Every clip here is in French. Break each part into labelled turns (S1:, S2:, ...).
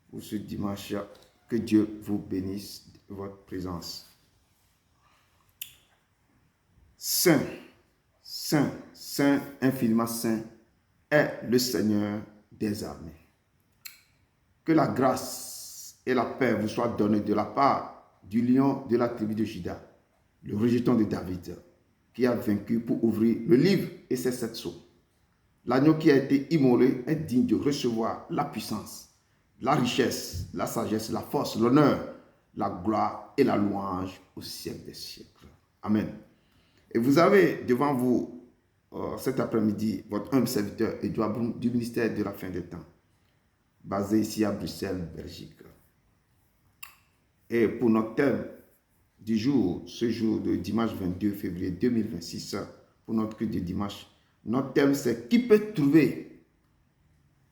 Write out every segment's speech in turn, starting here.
S1: pour ce dimanche. Que Dieu vous bénisse de votre présence. Saint, Saint, Saint, infiniment Saint est le Seigneur des armées. Que la grâce et la paix vous soient données de la part du lion de la tribu de Juda, le rejeton de David, qui a vaincu pour ouvrir le livre et ses 7 sceaux. L'agneau qui a été immolé est digne de recevoir la puissance, la richesse, la sagesse, la force, l'honneur, la gloire et la louange au siècle des siècles. Amen. Et vous avez devant vous cet après-midi votre humble serviteur Edouard Broum du ministère de la fin des temps, basé ici à Bruxelles, Belgique. Et pour notre thème du jour, ce jour de dimanche 22 février 2026, pour notre culte de dimanche, notre thème c'est qui peut trouver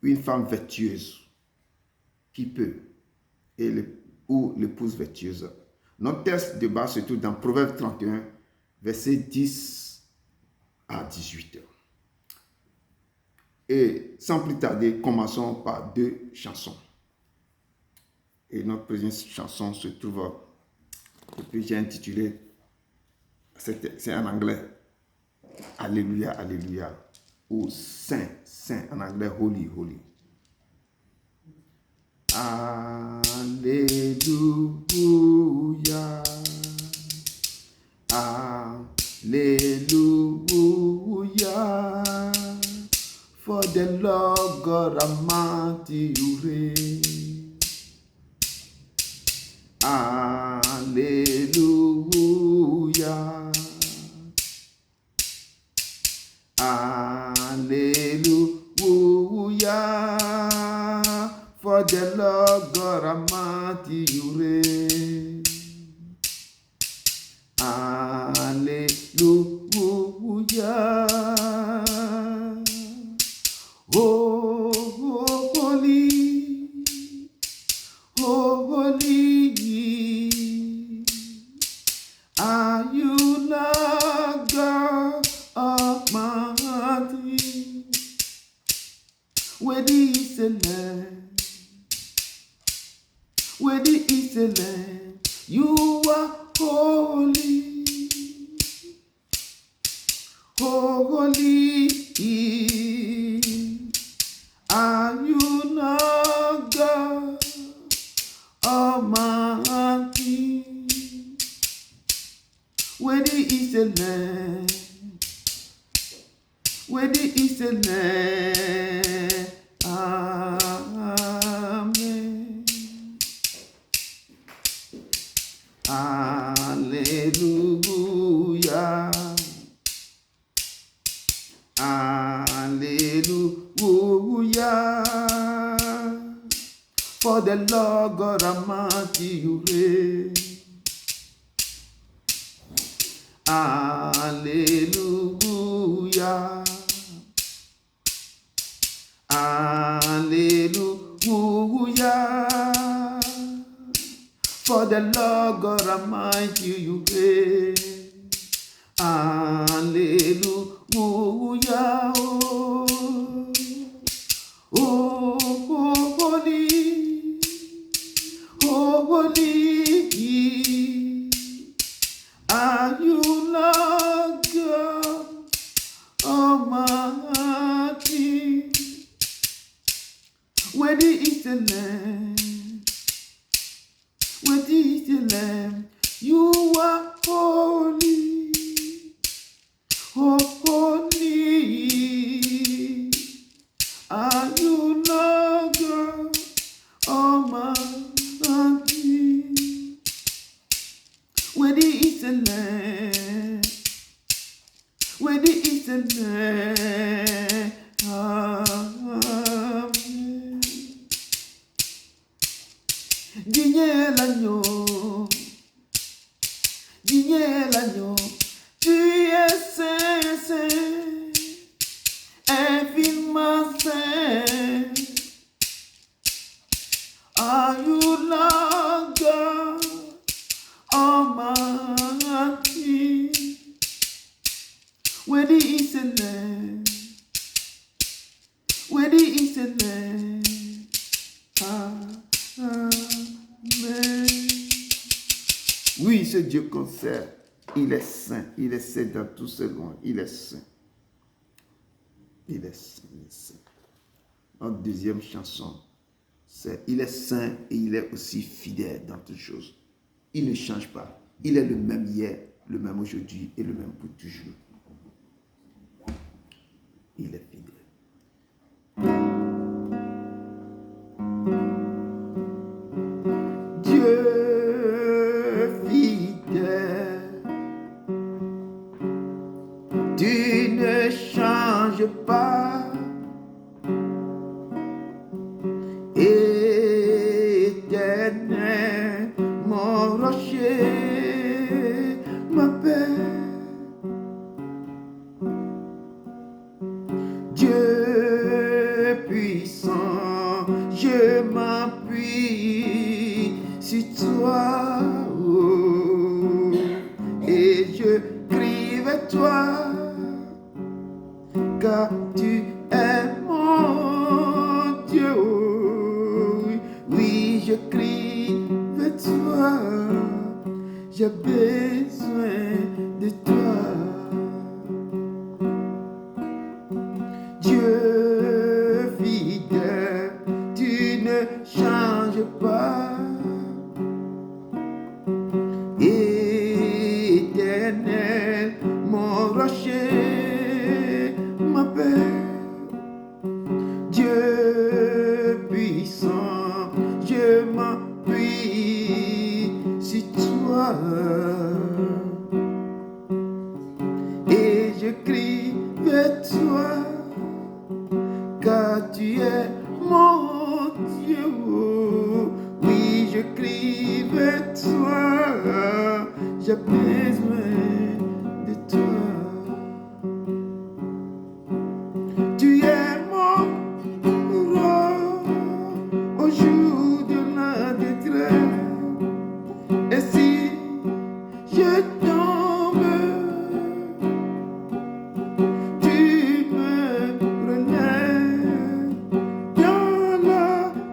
S1: une femme vertueuse? Qui peut? Ou l'épouse vertueuse. Notre texte de base se trouve dans Proverbe 31, versets 10 à 18. Et sans plus tarder, commençons par 2 chansons. Et notre première chanson se trouve, que j'ai intitulé, c'est en anglais, Alléluia, Alléluia, ou Saint, Saint, en anglais, Holy, Holy. Alléluia, Alléluia, for the Lord God Almighty you reign. Alléluia, Alléluia, for the Lord God Almighty you reign. Alléluia. Oh, holy, holy, are you Lord God Almighty? Worthy is the Lamb, worthy is the Lamb. You are holy, holy. Are you not God Almighty? Worthy is the Lamb, worthy is the Lamb. Amen. Hallelujah. Hallelujah. For the Lord God Almighty you reign. Hallelujah. Hallelujah. For the Lord God Almighty you reign. Hallelujah. Oh, holy, holy, are you Lord God Almighty? Worthy is the Lamb, worthy is the Lamb. You are holy, holy. Are you Lord God Almighty? Worthy is the Lamb, worthy is the Lamb. Amen. Digne l'agneau, tu es saint, saint, infiniment saint. Are you Lord God Almighty? Worthy is the Lamb, worthy is the Lamb. Oui, ce Dieu qu'on sert, il est saint. Il est saint dans tout ce monde. Il est saint. Il est saint. Il est saint. Notre deuxième chanson, c'est il est saint et il est aussi fidèle dans toutes choses. Il ne change pas. Il est le même hier, le même aujourd'hui et le même pour toujours. Il est fidèle. Dieu fidèle, tu ne changes pas. Éternel, mon rocher, ma paix. Dieu puissant, je m'appuie sur toi, oh, et je crie vers toi, car tu es mon Dieu. Oui, je crie vers toi, j'ai besoin de toi. Dieu fidèle, tu ne changes pas. Éternel, mon rocher, ma paix. Dieu puissant, je m'appuie sur toi. Et je crie vers toi, car tu es mon Dieu. Oui, je crie vers toi, j'ai besoin de toi. Tu es mon roi au jour de la détresse. Et si je tombe, tu me relèves dans la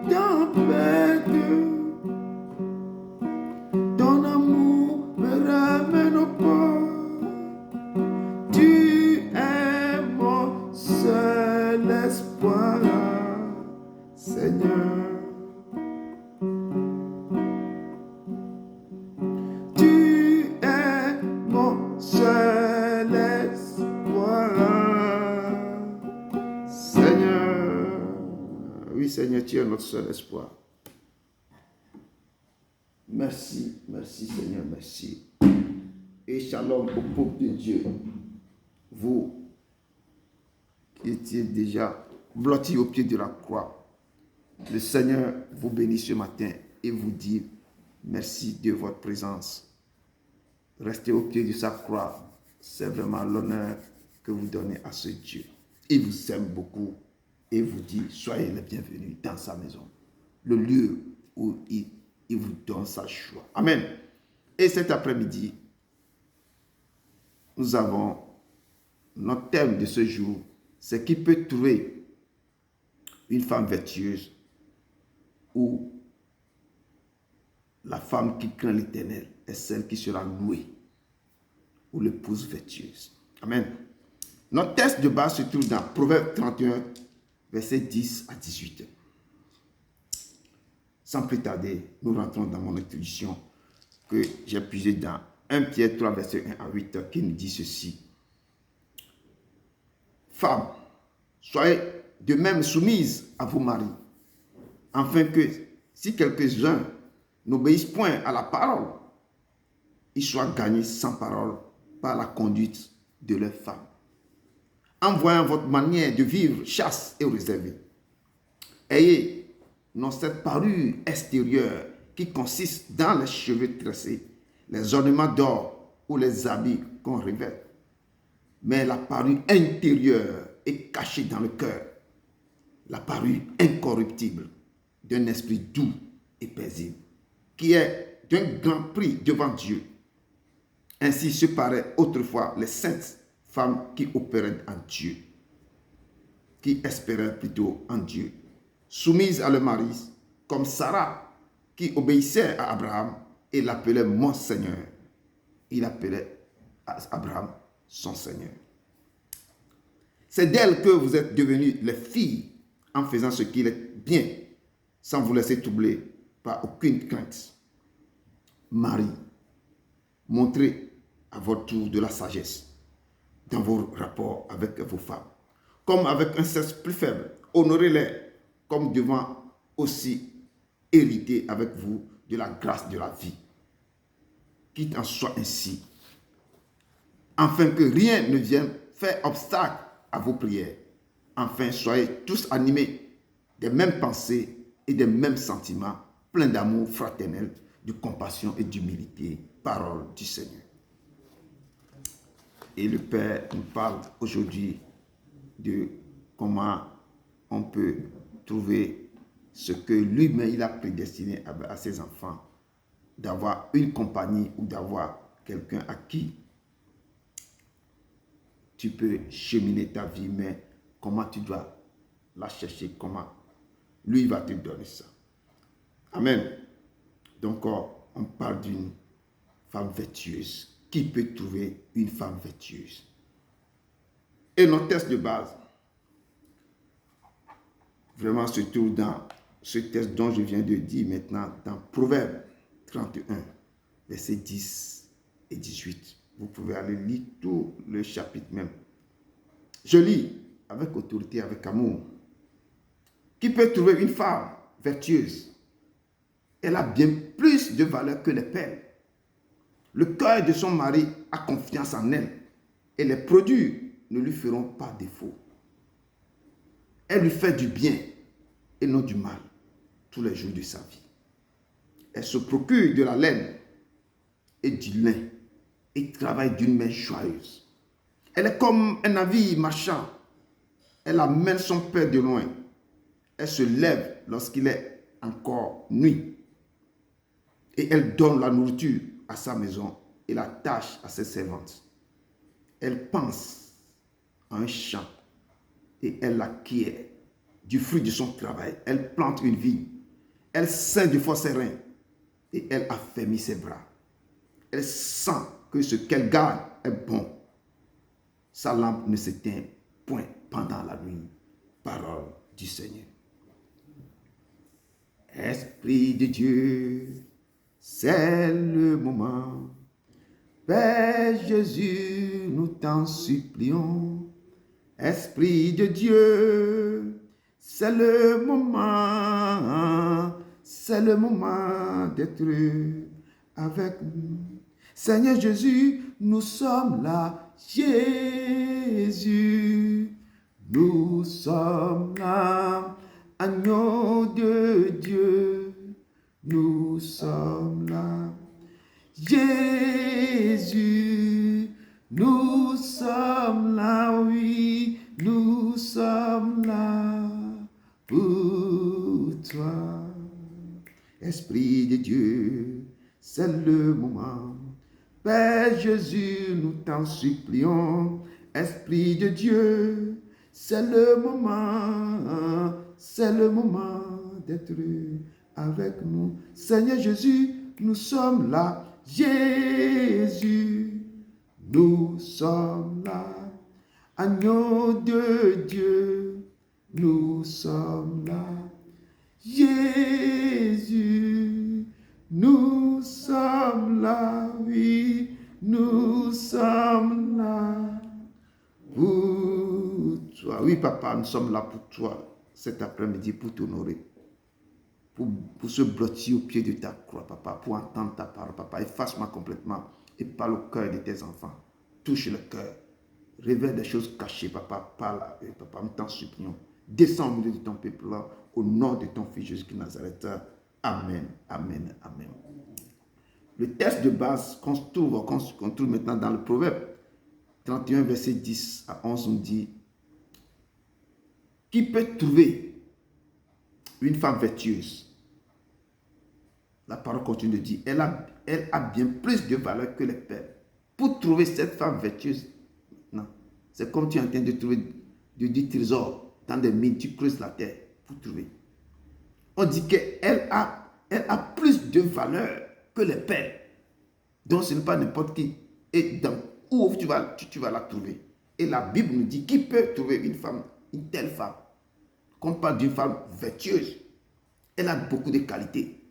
S1: tempête. Ton amour me ramène au port. Tu es mon seul espoir, Seigneur. Tu es mon seul espoir, Seigneur. Oui, Seigneur, tu es notre seul espoir. Merci, merci Seigneur, merci. Et shalom au peuple de Dieu. Vous qui étiez déjà blottis au pied de la croix, le Seigneur vous bénit ce matin et vous dit merci de votre présence. Restez au pied de sa croix, c'est vraiment l'honneur que vous donnez à ce Dieu. Il vous aime beaucoup et vous dit soyez les bienvenus dans sa maison, le lieu où il vous donne sa joie. Amen. Et cet après-midi, nous avons notre thème de ce jour, c'est qui peut trouver une femme vertueuse ou la femme qui craint l'Éternel est celle qui sera louée ou l'épouse vertueuse. Amen. Notre texte de base se trouve dans Proverbe 31, versets 10 à 18. Sans plus tarder, nous rentrons dans mon introduction que j'ai puisée dans 1 Pierre 3, verset 1 à 8, qui nous dit ceci. Femmes, soyez de même soumises à vos maris, afin que si quelques-uns n'obéissent point à la parole, ils soient gagnés sans parole par la conduite de leurs femmes, en voyant votre manière de vivre chaste et réservée. Ayez non cette parure extérieure qui consiste dans les cheveux tressés, les ornements d'or ou les habits qu'on revêt, mais la parure intérieure est cachée dans le cœur, la parure incorruptible d'un esprit doux et paisible, qui est d'un grand prix devant Dieu. Ainsi se paraient autrefois les saintes femmes qui opéraient en Dieu, qui espéraient plutôt en Dieu, soumises à leur mari, comme Sarah, qui obéissait à Abraham et l'appelait mon Seigneur. Il appelait Abraham son Seigneur. C'est d'elle que vous êtes devenus les filles en faisant ce qu'il est bien, sans vous laisser troubler par aucune crainte. Marie, montrez à votre tour de la sagesse dans vos rapports avec vos femmes, comme avec un sexe plus faible. Honorez-les comme devant aussi hériter avec vous de la grâce de la vie. Qu'il en soit ainsi, afin que rien ne vienne faire obstacle à vos prières. Enfin, soyez tous animés des mêmes pensées et des mêmes sentiments, pleins d'amour fraternel, de compassion et d'humilité. Parole du Seigneur. Et le Père nous parle aujourd'hui de comment on peut trouver ce que lui-même il a prédestiné à ses enfants, d'avoir une compagnie ou d'avoir quelqu'un à qui tu peux cheminer ta vie, mais comment tu dois la chercher, comment lui va te donner ça. Amen. Donc, on parle d'une femme vertueuse. Qui peut trouver une femme vertueuse? Et notre texte de base, vraiment se trouve dans ce texte dont je viens de dire maintenant, dans Proverbe 31, versets 10 et 18. Vous pouvez aller lire tout le chapitre même. Je lis avec autorité, avec amour. Qui peut trouver une femme vertueuse? Elle a bien plus de valeur que les perles. Le cœur de son mari a confiance en elle et les produits ne lui feront pas défaut. Elle lui fait du bien et non du mal tous les jours de sa vie. Elle se procure de la laine et du lin et travaille d'une main joyeuse. Elle est comme un navire marchand. Elle amène son père de loin. Elle se lève lorsqu'il est encore nuit. Et elle donne la nourriture à sa maison et la tâche à ses servantes. Elle pense à un champ et elle l'acquiert du fruit de son travail. Elle plante une vigne. Elle ceint du foie ses reins et elle affermit ses bras. Elle sent que ce qu'elle garde est bon. Sa lampe ne s'éteint point pendant la nuit. Parole du Seigneur. Esprit de Dieu, c'est le moment. Père Jésus, nous t'en supplions. Esprit de Dieu, c'est le moment d'être avec nous. Seigneur Jésus, nous sommes là. Jésus, nous sommes là. Agneau de Dieu, nous sommes là. Jésus, nous sommes là, oui, nous sommes là pour toi. Esprit de Dieu, c'est le moment. Père Jésus, nous t'en supplions. Esprit de Dieu, c'est le moment d'être avec nous. Seigneur Jésus, nous sommes là. Jésus, nous sommes là. Agneau de Dieu, nous sommes là. Jésus, nous sommes là, oui, nous sommes là pour toi. Oui, papa, nous sommes là pour toi cet après-midi, pour t'honorer. Pour se blottir au pied de ta croix, papa, pour entendre ta parole, papa. Efface-moi complètement et parle au cœur de tes enfants. Touche le cœur. Révèle des choses cachées, papa. Parle à eux, papa. Nous t'en supplions. Descends au milieu de ton peuple là, au nom de ton fils Jésus-Christ Nazareth. Amen, amen, amen. Le texte de base qu'on trouve maintenant dans le Proverbe 31, verset 10 à 11, nous dit: qui peut trouver une femme vertueuse? La parole continue de dire, elle a bien plus de valeur que les perles. Pour trouver cette femme vertueuse, non, c'est comme tu es en train de trouver du trésor dans des mines, tu creuses la terre pour trouver. On dit qu'elle a plus de valeur que les pères. Donc ce n'est pas n'importe qui. Et dans où tu vas la trouver. Et la Bible nous dit qui peut trouver une femme, une telle femme. Qu'on parle d'une femme vertueuse. Elle a beaucoup de qualités.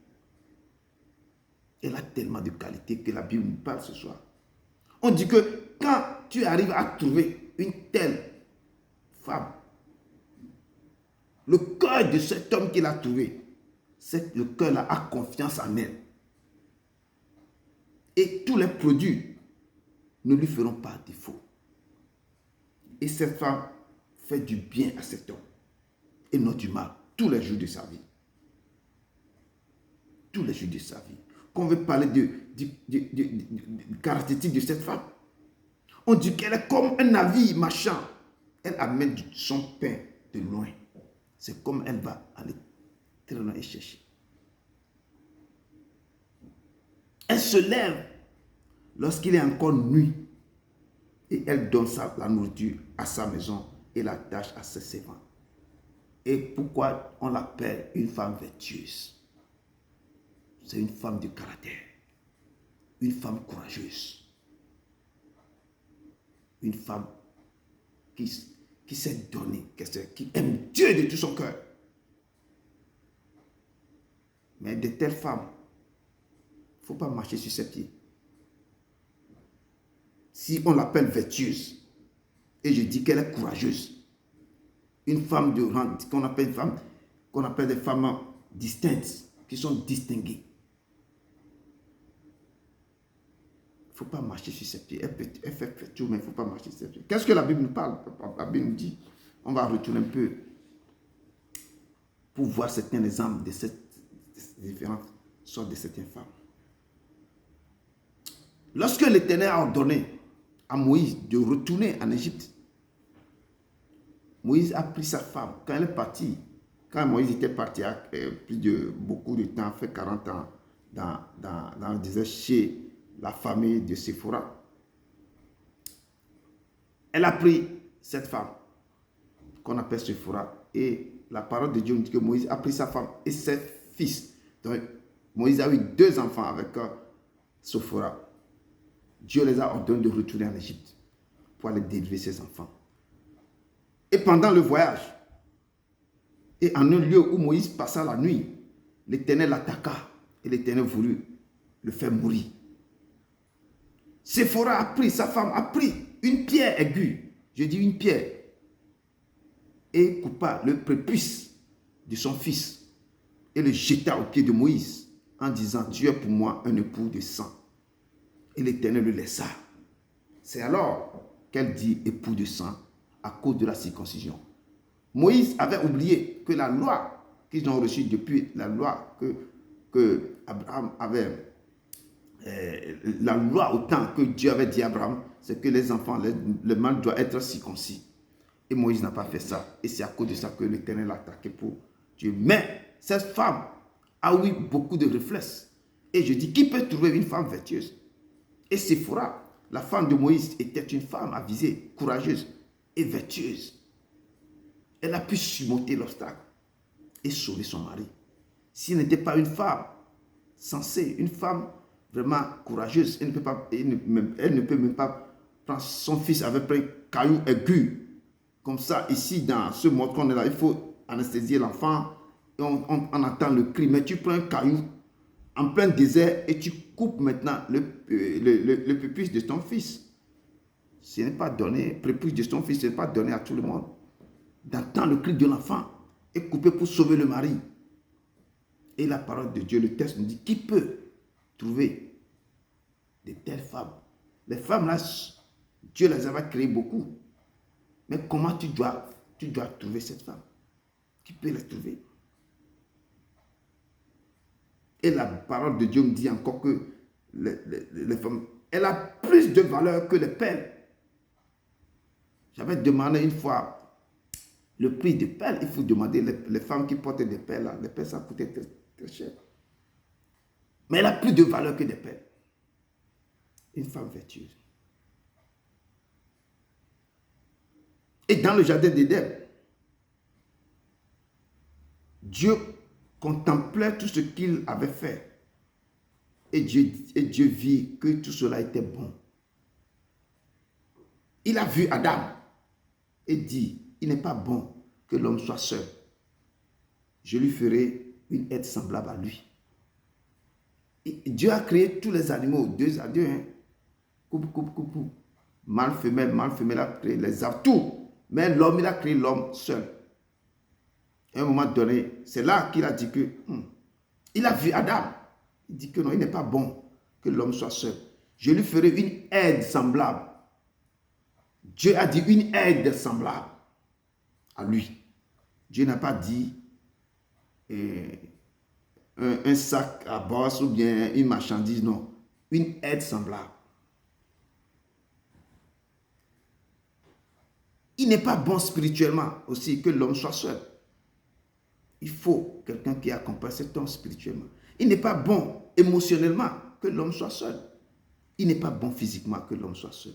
S1: Elle a tellement de qualités que la Bible nous parle ce soir. On dit que quand tu arrives à trouver une telle femme, le cœur de cet homme qu'il a trouvé, le cœur-là a confiance en elle. Et tous les produits ne lui feront pas défaut. Et cette femme fait du bien à cet homme et non du mal tous les jours de sa vie. Tous les jours de sa vie. Quand on veut parler de caractéristiques de cette femme, on dit qu'elle est comme un navire marchand. Elle amène son pain de loin. C'est comme elle va aller très loin et chercher. Elle se lève lorsqu'il est encore nuit et elle donne la nourriture à sa maison et la tâche à ses servants. Et pourquoi on l'appelle une femme vertueuse? C'est une femme de caractère, une femme courageuse, une femme qui s'est donnée, qui aime Dieu de tout son cœur. Mais de telles femmes, il ne faut pas marcher sur ses pieds. Si on l'appelle vertueuse, et je dis qu'elle est courageuse, une femme de rang, qu'on appelle des femmes distinctes, qui sont distinguées. Il ne faut pas marcher sur ses pieds. Elle fait tout, mais il ne faut pas marcher sur ses pieds. Qu'est-ce que la Bible nous parle? La Bible nous dit, on va retourner un peu pour voir certains exemples de ces différentes sortes de certaines femmes. Lorsque l'Éternel a ordonné à Moïse de retourner en Égypte, Moïse a pris sa femme. Quand elle est partie, quand Moïse était parti il y a plus de beaucoup de temps, fait 40 ans, dans le désert chez la famille de Séphora, elle a pris cette femme qu'on appelle Séphora. Et la parole de Dieu nous dit que Moïse a pris sa femme et ses fils. Donc, Moïse a eu 2 enfants avec Séphora. Dieu les a ordonnés de retourner en Égypte pour aller délivrer ses enfants. Et pendant le voyage, et en un lieu où Moïse passa la nuit, l'Éternel l'attaqua et l'Éternel voulut le faire mourir. Séphora a pris, sa femme a pris une pierre aiguë, je dis une pierre, et coupa le prépuce de son fils et le jeta aux pieds de Moïse en disant: tu es pour moi un époux de sang. Et l'Éternel le laissa. C'est alors qu'elle dit époux de sang à cause de la circoncision. Moïse avait oublié que la loi qu'ils ont reçue depuis la loi que Abraham avait, la loi au temps que Dieu avait dit à Abraham, c'est que les enfants, le mâle doit être circoncis. Et Moïse n'a pas fait ça. Et c'est à cause de ça que l'Éternel l'a attaqué pour Dieu. Mais cette femme a eu beaucoup de réflexes. Et je dis, qui peut trouver une femme vertueuse? Et Séphora, la femme de Moïse, était une femme avisée, courageuse et vertueuse. Elle a pu surmonter l'obstacle et sauver son mari. Si elle n'était pas une femme sensée, une femme vraiment courageuse, elle ne peut même pas prendre son fils avec un caillou aigu. Comme ça, ici, dans ce monde qu'on est là, il faut anesthésier l'enfant et on entend le cri. Mais tu prends un caillou en plein désert et tu coupes maintenant le prépuce de ton fils. Ce n'est pas donné, prépuce de ton fils, ce n'est pas donné à tout le monde. D'entendre le cri de l'enfant et couper pour sauver le mari. Et la parole de Dieu, le texte nous dit, qui peut trouver de telles femmes? Les femmes là, Dieu les avait créées beaucoup. Mais comment tu dois trouver cette femme? Qui peut la trouver? Et la parole de Dieu me dit encore que les femmes, elle a plus de valeur que les perles. J'avais demandé une fois le prix des perles. Il faut demander les femmes qui portent des perles. Là, les perles, ça coûtait très, très cher. Mais elle a plus de valeur que des perles. Une femme vertueuse. Et dans le jardin d'Éden, Dieu contemplait tout ce qu'il avait fait. et Dieu vit que tout cela était bon. Il a vu Adam et dit, il n'est pas bon que l'homme soit seul. Je lui ferai une aide semblable à lui. Et Dieu a créé tous les animaux, deux à deux, hein. Coupe. Mâle, femelle, a créé les arbres, tout. Mais l'homme, il a créé l'homme seul. À un moment donné, c'est là qu'il a dit que, il a vu Adam. Il dit que non, il n'est pas bon que l'homme soit seul. Je lui ferai une aide semblable. Dieu a dit une aide semblable à lui. Dieu n'a pas dit un sac à bosse ou bien une marchandise, non. Une aide semblable. Il n'est pas bon spirituellement aussi que l'homme soit seul. Il faut quelqu'un qui accompagne cet homme spirituellement. Il n'est pas bon émotionnellement que l'homme soit seul. Il n'est pas bon physiquement que l'homme soit seul.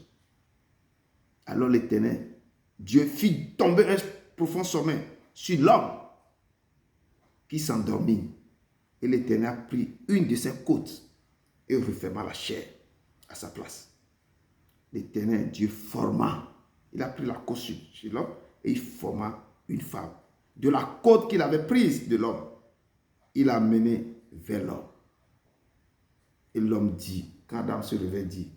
S1: Alors l'Éternel, Dieu fit tomber un profond sommeil sur l'homme qui s'endormit. Et l'Éternel a pris une de ses côtes et referma la chair à sa place. L'Éternel, Dieu forma. Il a pris la côte sur l'homme et il forma une femme. De la côte qu'il avait prise de l'homme, il l'a menée vers l'homme. Et l'homme dit, quand Adam se réveille, dit,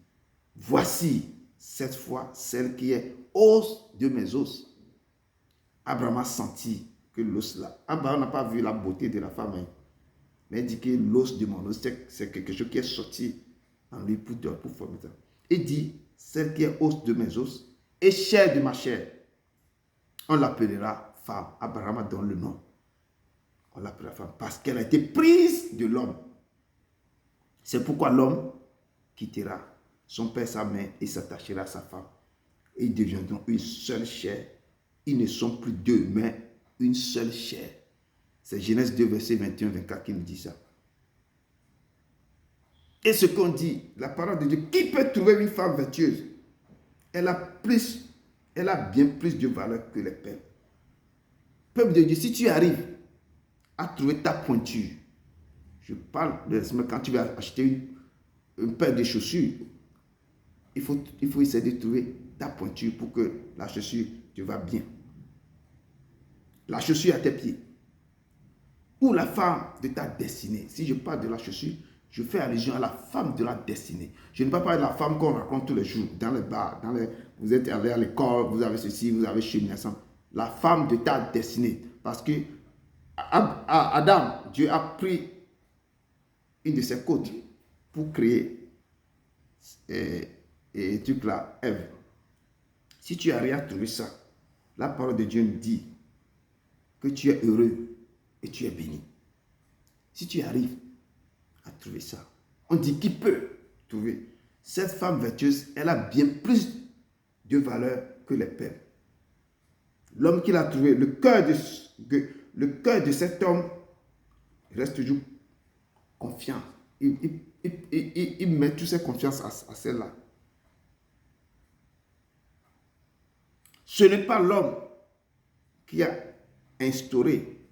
S1: voici cette fois celle qui est os de mes os. Abraham a senti que l'os là, Abraham n'a pas vu la beauté de la femme, hein, mais il dit que l'os de mon os, c'est quelque chose qui est sorti en lui pour former ça. Il dit, celle qui est os de mes os et chair de ma chair, on l'appellera femme. Abraham a donné le nom. On l'appellera femme parce qu'elle a été prise de l'homme. C'est pourquoi l'homme quittera son père, sa mère et s'attachera à sa femme. Et ils deviendront une seule chair. Ils ne sont plus deux, mais une seule chair. C'est Genèse 2, verset 21-24 qui nous dit ça. Et ce qu'on dit, la parole de Dieu, qui peut trouver une femme vertueuse? Elle a bien plus de valeur que les pères. Peuple de Dieu, si tu arrives à trouver ta pointure, je parle de quand tu vas acheter une paire de chaussures, il faut essayer de trouver ta pointure pour que la chaussure te va bien. La chaussure à tes pieds. Ou la femme de ta destinée. Si je parle de la chaussure, je fais allusion à la femme de la destinée. Je ne parle pas de la femme qu'on raconte tous les jours, dans les bars, vous êtes allé à l'école, vous avez ceci, vous avez cheminé ensemble. La femme de ta destinée. Parce que Adam, Dieu a pris une de ses côtes pour créer truc là, Ève. Si tu arrives à trouver ça, la parole de Dieu nous dit que tu es heureux et tu es béni. Si tu arrives à trouver ça, on dit qui peut trouver. Cette femme vertueuse, elle a bien plus de valeur que les pères. L'homme qui l'a trouvé, le cœur de cet homme reste toujours confiant. Il met toute sa confiance à celle-là. Ce n'est pas l'homme qui a instauré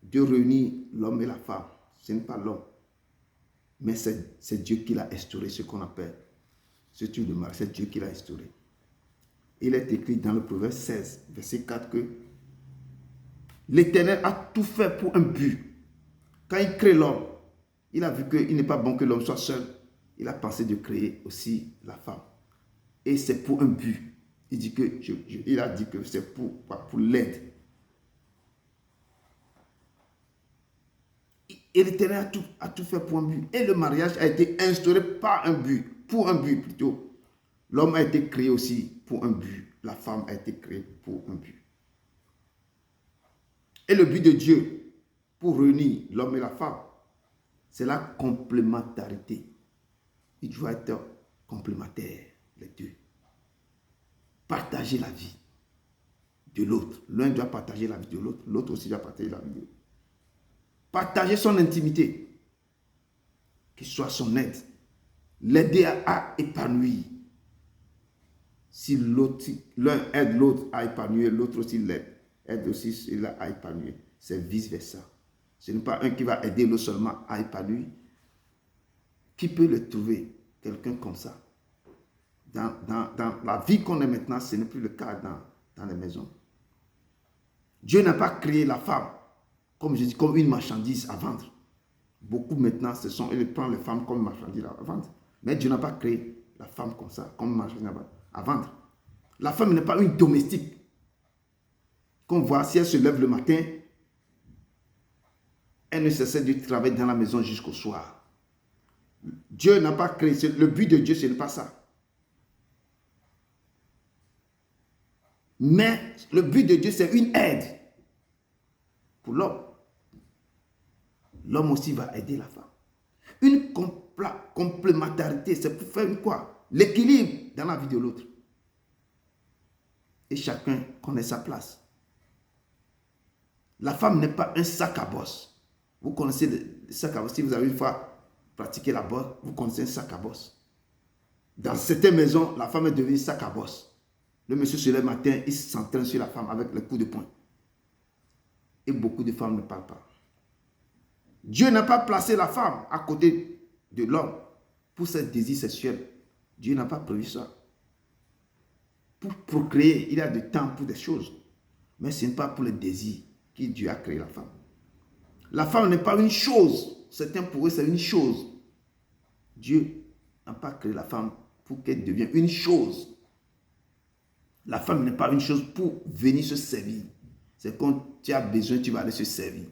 S1: de réunir l'homme et la femme. Ce n'est pas l'homme. Mais c'est Dieu qui l'a instauré, ce qu'on appelle ce type de mariage. C'est Dieu qui l'a instauré. Il est écrit dans le Proverbe 16, verset 4 que l'Éternel a tout fait pour un but. Quand il crée l'homme, il a vu qu'il n'est pas bon que l'homme soit seul. Il a pensé de créer aussi la femme. Et c'est pour un but. Il a dit que c'est pour l'aide. Et l'Éternel a tout fait pour un but. Et le mariage a été instauré par un but, pour un but plutôt. L'homme a été créé aussi pour un but. La femme a été créée pour un but. Et le but de Dieu pour réunir l'homme et la femme, c'est la complémentarité. Il doit être complémentaire, les deux. Partager la vie de l'autre. L'un doit partager la vie de l'autre. L'autre aussi doit partager la vie de l'autre. Partager son intimité. Qu'il soit son aide. L'aider à épanouir. Si l'un aide l'autre à épanouir, l'autre aussi l'aide. Aide aussi celui-là à épanouir. C'est vice versa. Ce n'est pas un qui va aider l'autre seulement à épanouir. Qui peut le trouver? Quelqu'un comme ça. Dans la vie qu'on est maintenant, ce n'est plus le cas dans les maisons. Dieu n'a pas créé la femme, comme je dis, comme une marchandise à vendre. Beaucoup maintenant, ils prennent les femmes comme marchandises à vendre. Mais Dieu n'a pas créé la femme comme ça, comme marchandise à vendre. La femme n'est pas une domestique. Qu'on voit, si elle se lève le matin, elle ne cesse de travailler dans la maison jusqu'au soir. Dieu n'a pas créé, le but de Dieu, ce n'est pas ça. Mais le but de Dieu, c'est une aide pour l'homme. L'homme aussi va aider la femme. Une complémentarité, c'est pour faire quoi? L'équilibre dans la vie de l'autre. Et chacun connaît sa place. La femme n'est pas un sac à bosse. Vous connaissez le sac à bosse. Si vous avez une fois pratiqué la bosse, vous connaissez un sac à bosse. Dans certaines maisons, la femme est devenue sac à bosse. Le monsieur se lève le matin, il s'entraîne sur la femme avec le coup de poing. Et beaucoup de femmes ne parlent pas. Dieu n'a pas placé la femme à côté de l'homme pour ses désirs sexuels. Dieu n'a pas prévu ça. Pour procréer, il y a du temps pour des choses. Mais ce n'est pas pour les désirs que Dieu a créé la femme. La femme n'est pas une chose. Certains pour eux, c'est une chose. Dieu n'a pas créé la femme pour qu'elle devienne une chose. La femme n'est pas une chose pour venir se servir. C'est quand tu as besoin, tu vas aller se servir.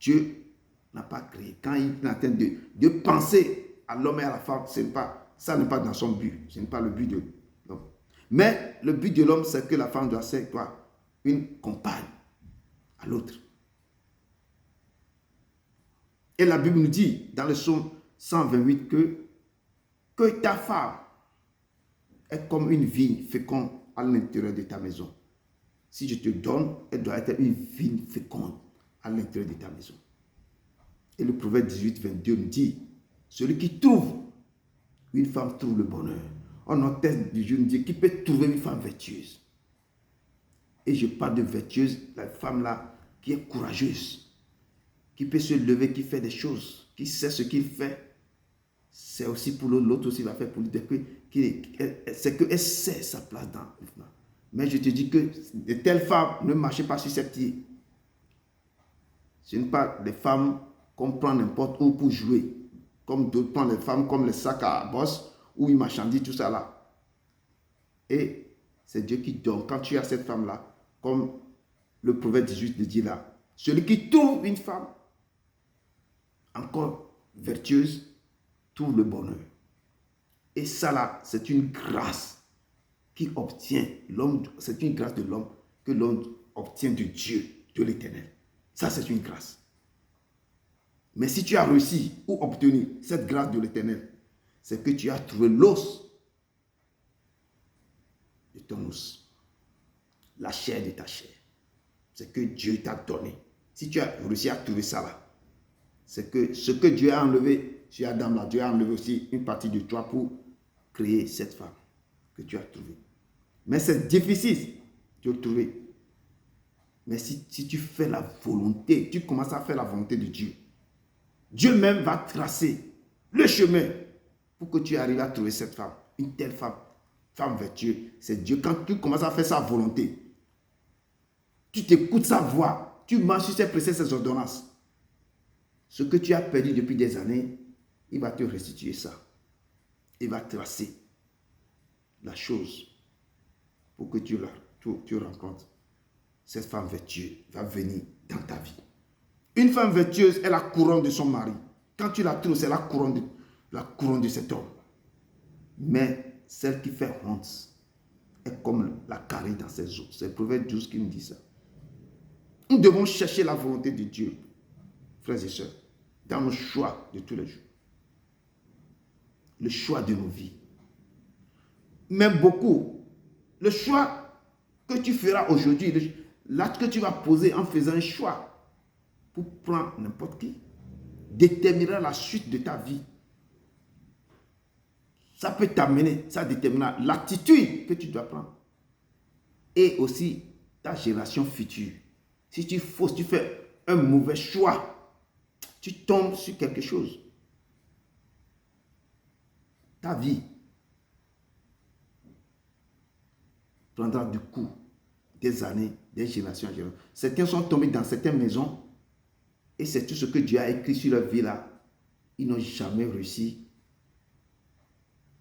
S1: Dieu n'a pas créé. Quand il est en train de penser à l'homme et à la femme, ça n'est pas dans son but. Ce n'est pas le but de l'homme. Mais le but de l'homme, c'est que la femme doit être quoi? Une compagne à l'autre. Et la Bible nous dit dans le psaume 128 que ta femme est comme une vigne féconde à l'intérieur de ta maison. Si je te donne, elle doit être une vigne féconde à l'intérieur de ta maison. Et le proverbe 18, 22 nous dit, celui qui trouve une femme trouve le bonheur. En notre texte du jour nous dit, qui peut trouver une femme vertueuse? Et je parle de vertueuse, la femme là, qui est courageuse, qui peut se lever, qui fait des choses, qui sait ce qu'il fait. C'est aussi pour l'autre aussi va faire pour lui. C'est qu'elle sait sa place dans le monde. Mais je te dis que de telles femmes ne marchez pas sur ses pieds. Ce n'est pas des femmes qu'on prend n'importe où pour jouer. Comme d'autres prennent les femmes comme les sacs à bosse ou ils marchandisent, tout ça là. Et c'est Dieu qui donne. Quand tu as cette femme-là, comme le proverbe 18 le dit là, celui qui trouve une femme encore vertueuse, trouve le bonheur. Et ça là, c'est une grâce qui obtient l'homme, c'est une grâce de l'homme que l'homme obtient de Dieu, de l'Éternel. Ça, c'est une grâce. Mais si tu as réussi ou obtenu cette grâce de l'Éternel, c'est que tu as trouvé l'os de ton os, la chair de ta chair. C'est que Dieu t'a donné. Si tu as réussi à trouver ça là, c'est que ce que Dieu a enlevé chez Adam là, Dieu a enlevé aussi une partie de toi pour créer cette femme que tu as trouvée. Mais c'est difficile de le trouver. Mais si tu fais la volonté, tu commences à faire la volonté de Dieu, Dieu même va tracer le chemin pour que tu arrives à trouver cette femme, une telle femme, femme vertueuse. C'est Dieu. Quand tu commences à faire sa volonté, tu t'écoutes sa voix, tu marches sur ses préceptes, ses ordonnances. Ce que tu as perdu depuis des années, il va te restituer ça. Il va tracer la chose pour que tu rencontres. Cette femme vertueuse va venir dans ta vie. Une femme vertueuse est la couronne de son mari. Quand tu la trouves, c'est la couronne de cet homme. Mais celle qui fait honte est comme la carie dans ses os. C'est le proverbe 12 qui nous dit ça. Nous devons chercher la volonté de Dieu, frères et sœurs, dans nos choix de tous les jours. Le choix de nos vies. Même beaucoup. Le choix que tu feras aujourd'hui, l'acte que tu vas poser en faisant un choix pour prendre n'importe qui, déterminera la suite de ta vie. Ça peut t'amener, ça déterminera l'attitude que tu dois prendre. Et aussi ta génération future. Si tu fais un mauvais choix, tu tombes sur quelque chose. ta vie prendra du coup des années, des générations. Certains sont tombés dans certaines maisons et c'est tout ce que Dieu a écrit sur leur vie là. Ils n'ont jamais réussi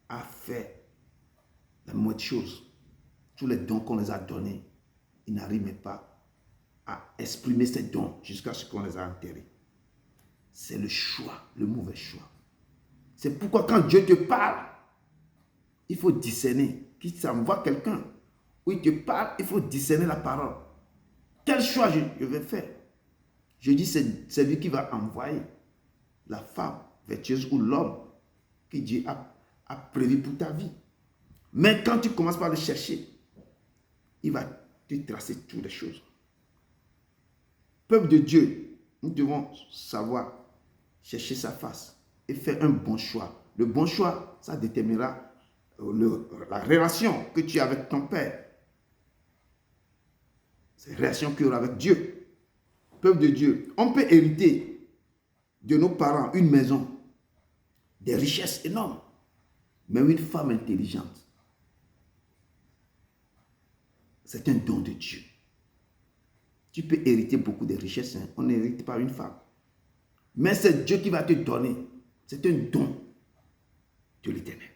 S1: à faire la moindre chose. Tous les dons qu'on les a donnés, ils n'arrivent même pas à exprimer ces dons jusqu'à ce qu'on les a enterrés. C'est le choix, le mauvais choix. C'est pourquoi quand Dieu te parle, il faut discerner. Qu'il s'envoie quelqu'un où il te parle, il faut discerner la parole. Quel choix je vais faire? Je dis, c'est lui qui va envoyer la femme vertueuse ou l'homme que Dieu a prévu pour ta vie. Mais quand tu commences par le chercher, il va te tracer toutes les choses. Peuple de Dieu, nous devons savoir chercher sa face et faire un bon choix. Le bon choix, ça déterminera la relation que tu as avec ton Père. C'est la relation que tu auras avec Dieu. Peuple de Dieu, on peut hériter de nos parents une maison, des richesses énormes, mais une femme intelligente, c'est un don de Dieu. Tu peux hériter beaucoup de richesses, hein? On n'hérite pas une femme. Mais c'est Dieu qui va te donner. C'est un don de l'Éternel.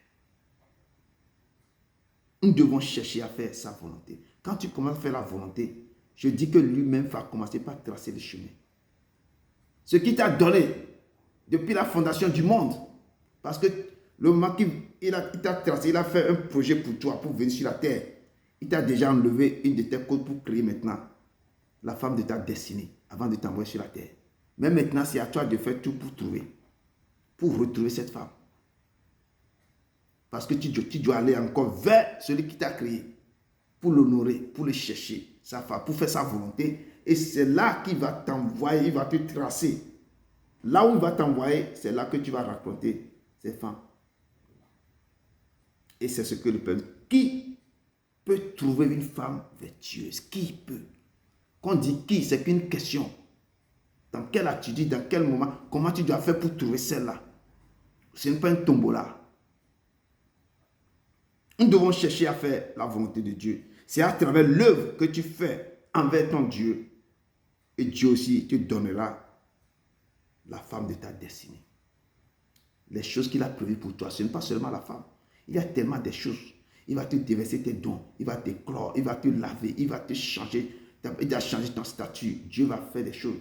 S1: Nous devons chercher à faire sa volonté. Quand tu commences à faire la volonté, je dis que lui-même va commencer par tracer le chemin. Ce qui t'a donné depuis la fondation du monde, parce que le moment qu'il t'a tracé, il a fait un projet pour toi, pour venir sur la terre. Il t'a déjà enlevé une de tes côtes pour créer maintenant la femme de ta destinée, avant de t'envoyer sur la terre. Mais maintenant, c'est à toi de faire tout pour retrouver cette femme. Parce que tu dois aller encore vers celui qui t'a créé, pour l'honorer, pour le chercher, sa femme, pour faire sa volonté. Et c'est là qu'il va t'envoyer, il va te tracer. Là où il va t'envoyer, c'est là que tu vas raconter ces femmes. Et c'est ce que le peuple. Qui peut trouver une femme vertueuse? Qui peut? Quand on dit qui, c'est qu'une question. Dans quelle attitude, dans quel moment, comment tu dois faire pour trouver celle-là? Ce n'est pas un tombola. Nous devons chercher à faire la volonté de Dieu. C'est à travers l'œuvre que tu fais envers ton Dieu. Et Dieu aussi te donnera la femme de ta destinée. Les choses qu'il a prévues pour toi, ce n'est pas seulement la femme. Il y a tellement de choses. Il va te déverser tes dons. Il va te clore. Il va te laver. Il va te changer. Il va changer ton statut. Dieu va faire des choses.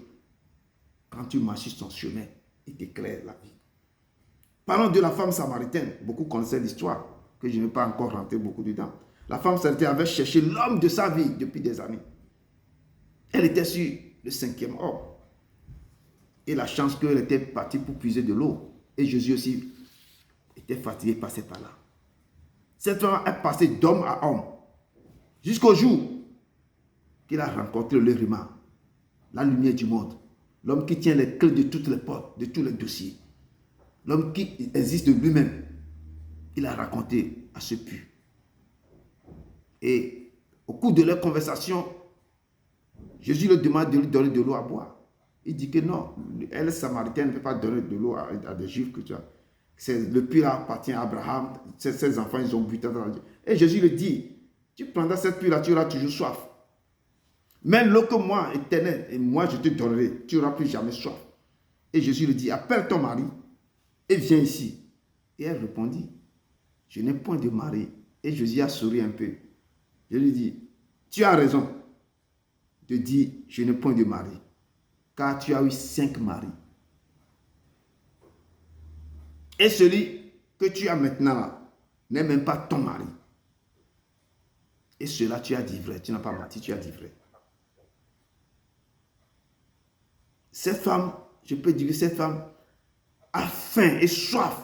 S1: Quand tu marches sur son chemin, il t'éclaire la vie. Parlons de la femme samaritaine. Beaucoup connaissent l'histoire, que je ne vais pas encore rentrer beaucoup dedans. La femme samaritaine avait cherché l'homme de sa vie depuis des années. Elle était sur le 5e homme. Et la chance qu'elle était partie pour puiser de l'eau. Et Jésus aussi était fatigué, passait par là. Cette femme est passée d'homme à homme. Jusqu'au jour qu'il a rencontré le Rima, la lumière du monde. L'homme qui tient les clés de toutes les portes, de tous les dossiers. L'homme qui existe de lui-même. Il a raconté à ce puits. Et au cours de leur conversation, Jésus lui demande de lui donner de l'eau à boire. Il dit que non, elle, samaritaine, ne peut pas donner de l'eau à des juifs que tu as. Le puits là appartient à Abraham. Ses enfants, ils ont bu. Et Jésus lui dit, tu prendras cette puits là, tu auras toujours soif. Mais l'eau que moi, éternel, et moi je te donnerai, tu n'auras plus jamais soif. Et Jésus lui dit, appelle ton mari et viens ici. Et elle répondit, je n'ai point de mari. Et Jésus a souri un peu. Je lui dis, tu as raison de dire, je n'ai point de mari. Car tu as eu 5 maris. Et celui que tu as maintenant là, n'est même pas ton mari. Et cela, tu as dit vrai. Tu n'as pas menti, tu as dit vrai. Cette femme, je peux dire que cette femme a faim et soif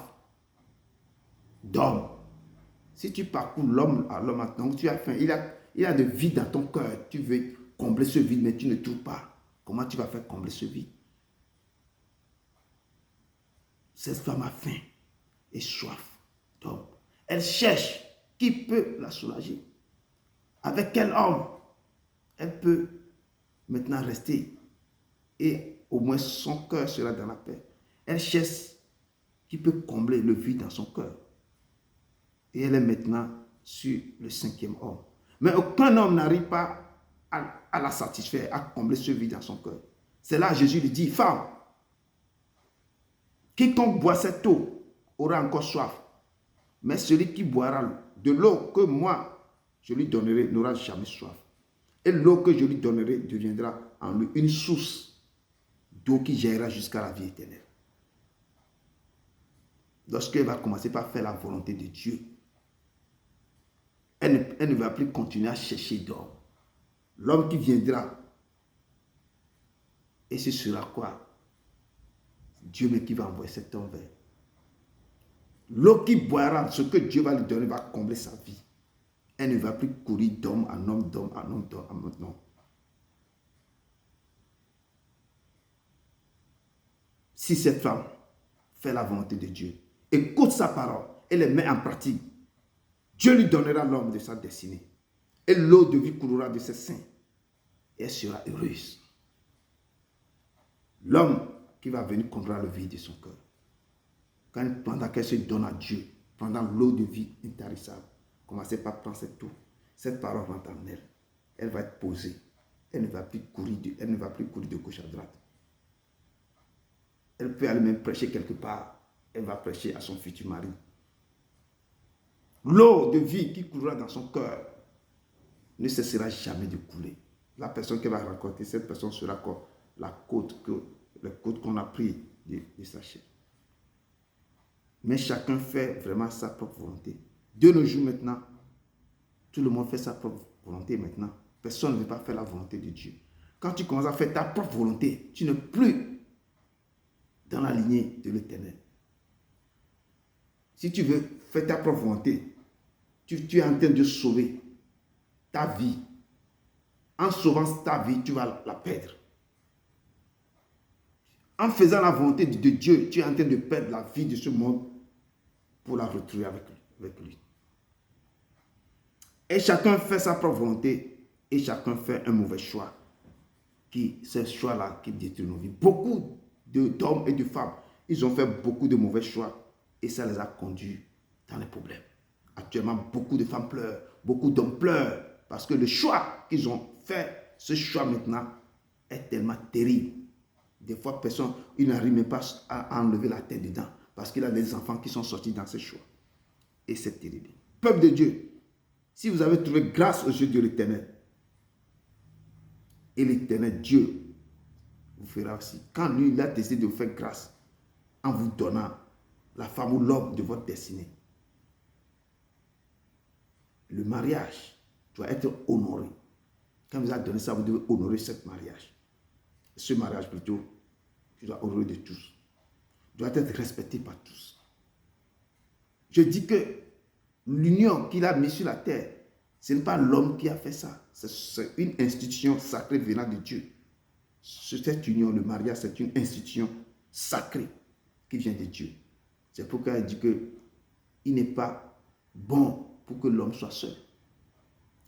S1: d'homme. Si tu parcours l'homme à l'homme, donc tu as faim. Il y a de vide dans ton cœur. Tu veux combler ce vide, mais tu ne trouves pas. Comment tu vas faire combler ce vide? Cette femme a faim et soif d'homme. Elle cherche qui peut la soulager. Avec quel homme elle peut maintenant rester et au moins son cœur sera dans la paix. Elle cherche qui peut combler le vide dans son cœur. Et elle est maintenant sur le 5e homme. Mais aucun homme n'arrive pas à la satisfaire, à combler ce vide dans son cœur. C'est là Jésus lui dit, femme, quiconque boit cette eau aura encore soif. Mais celui qui boira de l'eau que moi je lui donnerai n'aura jamais soif. Et l'eau que je lui donnerai deviendra en lui une source d'eau qui jaillira jusqu'à la vie éternelle. Lorsqu'elle va commencer par faire la volonté de Dieu, elle ne va plus continuer à chercher d'homme. L'homme qui viendra, et ce sera quoi? Dieu mais qui va envoyer cet homme vers. L'eau qui boira, ce que Dieu va lui donner, va combler sa vie. Elle ne va plus courir d'homme en homme, d'homme en homme, d'homme en homme. Non. Si cette femme fait la volonté de Dieu, écoute sa parole et les met en pratique, Dieu lui donnera l'homme de sa destinée. Et l'eau de vie coulera de ses seins. Et elle sera heureuse. L'homme qui va venir combler le vide de son cœur. Pendant qu'elle se donne à Dieu, pendant l'eau de vie intarissable, commencez par prendre cette eau. Cette parole rentre en elle. Elle va être posée. Elle ne va plus courir de gauche à droite. Elle peut aller même prêcher quelque part. Elle va prêcher à son futur mari. L'eau de vie qui coulera dans son cœur ne cessera jamais de couler. La personne qu'elle va rencontrer, cette personne sera comme la côte qu'on a pris de sa chair. Mais chacun fait vraiment sa propre volonté. De nos jours maintenant, tout le monde fait sa propre volonté maintenant. Personne ne veut pas faire la volonté de Dieu. Quand tu commences à faire ta propre volonté, tu n'es plus dans la lignée de l'Éternel. Si tu veux faire ta propre volonté, tu es en train de sauver ta vie. En sauvant ta vie, tu vas la perdre. En faisant la volonté de Dieu, tu es en train de perdre la vie de ce monde pour la retrouver avec lui. Et chacun fait sa propre volonté et chacun fait un mauvais choix. C'est ce choix-là qui détruit nos vies. Beaucoup d'hommes et de femmes, ils ont fait beaucoup de mauvais choix et ça les a conduits dans les problèmes. Actuellement, beaucoup de femmes pleurent, beaucoup d'hommes pleurent parce que le choix qu'ils ont fait, ce choix maintenant est tellement terrible. Des fois, personne, il n'arrive même pas à enlever la tête dedans parce qu'il a des enfants qui sont sortis dans ce choix. Et c'est terrible. Peuple de Dieu, si vous avez trouvé grâce aux yeux de l'Éternel, et l'Éternel Dieu vous fera aussi. Quand lui, il a décidé de vous faire grâce en vous donnant la femme ou l'homme de votre destinée, le mariage doit être honoré. Quand vous avez donné ça, vous devez honorer ce mariage. Ce mariage plutôt, tu dois honorer de tous. Doit être respecté par tous. Je dis que l'union qu'il a mise sur la terre, ce n'est pas l'homme qui a fait ça. C'est une institution sacrée venant de Dieu. Cette union, le mariage, c'est une institution sacrée qui vient de Dieu. C'est pourquoi il dit qu'il n'est pas bon pour que l'homme soit seul.